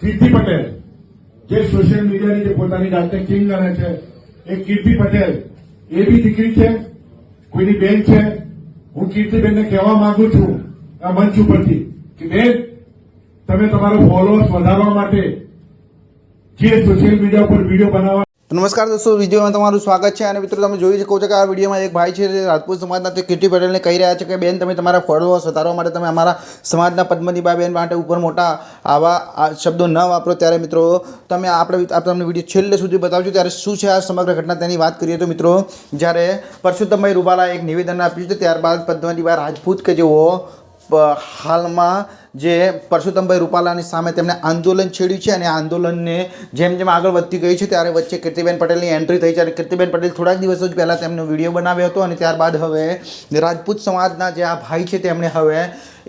કીર્તિ પટેલ જે સોશિયલ મીડિયાની જે પોતાની જાતને કિંગ ગણે છે એ કીર્તિ પટેલ એ બી દીકરી છે, કોઈની બેન છે. હું કીર્તિબેનને કહેવા માંગુ છું આ મંચ ઉપરથી કે બેન, તમે તમારો ફોલોઅર્સ વધારવા માટે જે સોશિયલ મીડિયા ઉપર વિડીયો બનાવવા. નમસ્કાર દોસ્તો, વિડીયોમાં તમારું સ્વાગત છે. અને મિત્રો, તમે જોઈ શકો છો કે આ વિડીયોમાં એક ભાઈ છે રાજપૂત સમાજના, તે કીર્તિ પટેલને કહી રહ્યા છે કે બેન, તમે તમારા ફોલોઅર્સ વધારવા માટે તમે અમારા સમાજના પદ્મનીબા બેન માટે ઉપર મોટા આવા શબ્દો ન વાપરો. ત્યારે મિત્રો, તમે તમને વિડીયો છેલ્લે સુધી બતાવજો ત્યારે શું છે આ સમગ્ર ઘટના તેની વાત કરીએ તો મિત્રો, જ્યારે પરસોત્તમભાઈ રૂપાલાએ એક નિવેદન આપ્યું છે, ત્યારબાદ પદ્મનીબા રાજપૂત કે જેઓ હાલમાં જે પરસોત્તમભાઈ રૂપાલાની સામે તેમણે આંદોલન છેડ્યું છે અને આંદોલનને જેમ જેમ આગળ વધતી ગઈ છે ત્યારે વચ્ચે કીર્તિબેન પટેલની એન્ટ્રી થઈ છે. અને કીર્તિબેન પટેલ થોડાક દિવસો જ પહેલાં તેમનો વિડીયો બનાવ્યો હતો અને ત્યારબાદ હવે રાજપૂત સમાજના જે આ ભાઈ છે તેમણે હવે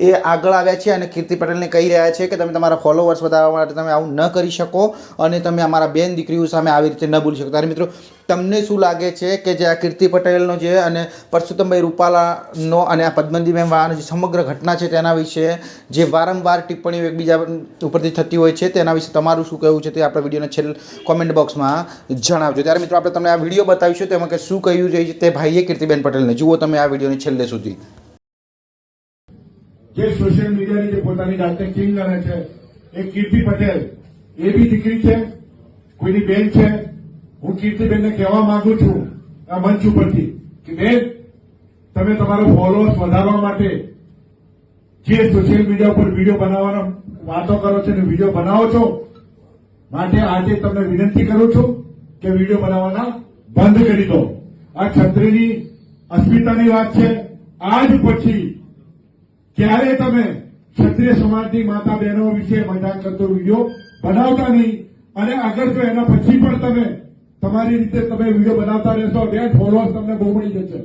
એ આગળ આવ્યા છે અને કીર્તિ પટેલને કહી રહ્યા છે કે તમે તમારા ફોલોઅર્સ વધારવા માટે તમે આવું ન કરી શકો અને તમે અમારા બેન દીકરીઓ સામે આવી રીતે ન બોલી શકો. ત્યારે મિત્રો, તમને શું લાગે છે કે જે આ કીર્તિ પટેલનો જે અને પરસોત્તમભાઈ રૂપાલાનો અને આ પદ્મનીબેન વાળાનો જે સમગ્ર ઘટના છે તેના વિશે જે વારંવાર ટિપ્પણીઓ એકબીજા ઉપરથી થતી હોય છે તેના વિશે તમારું શું કહેવું છે તે આપણે વિડીયોના છેલ્લે કોમેન્ટ બોક્સમાં જણાવજો. ત્યારે મિત્રો, આપણે તમને આ વિડીયો બતાવીશું તેમાં કે શું કહ્યું છે તે ભાઈએ કીર્તિબેન પટેલને. જુઓ તમે આ વિડીયોની છેલ્લે સુધી. જે સોશિયલ મીડિયાની જે પોતાની જાતને કિંગ ગણે છે એ કીર્તિ પટેલ એ બી દીકરી છે, કોઈની બેન છે. હું કીર્તિબેનને કહેવા માંગુ છું આ મંચ ઉપરથી કે બેન, તમે તમારો ફોલોઅર્સ વધારવા માટે જે સોશિયલ મીડિયા ઉપર વિડીયો બનાવવાનો વાતો કરો છો અને વિડીયો બનાવો છો, માટે આજે તમને વિનંતી કરું છું કે વિડીયો બનાવવાના બંધ કરી દો. આ ક્ષત્રિયની અસ્મિતાની વાત છે. આજ પછી ક્યારે તમે ક્ષત્રિય સમાજની માતા બહેનો વિશે મજાક કરતો વિડીયો બનાવતા નહીં. અને અગર જો એના પછી પણ તમે તમારી રીતે તમે વિડીયો બનાવતા રહેશો, બેન, ફોલોઅર્સ તમને બહુ મળી જશે.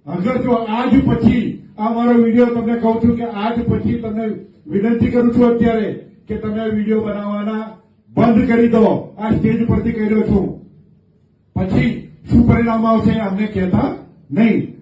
અગર જો આજ પછી આ મારો વિડીયો તમને કહું છું કે આજ પછી તમને વિનંતી કરું છું અત્યારે કે તમે વિડીયો બનાવવાના બંધ કરી દો. આ સ્ટેજ પરથી કહી રહ્યો છું. પછી શું પરિણામ આવશે અમને કહેતા નહીં.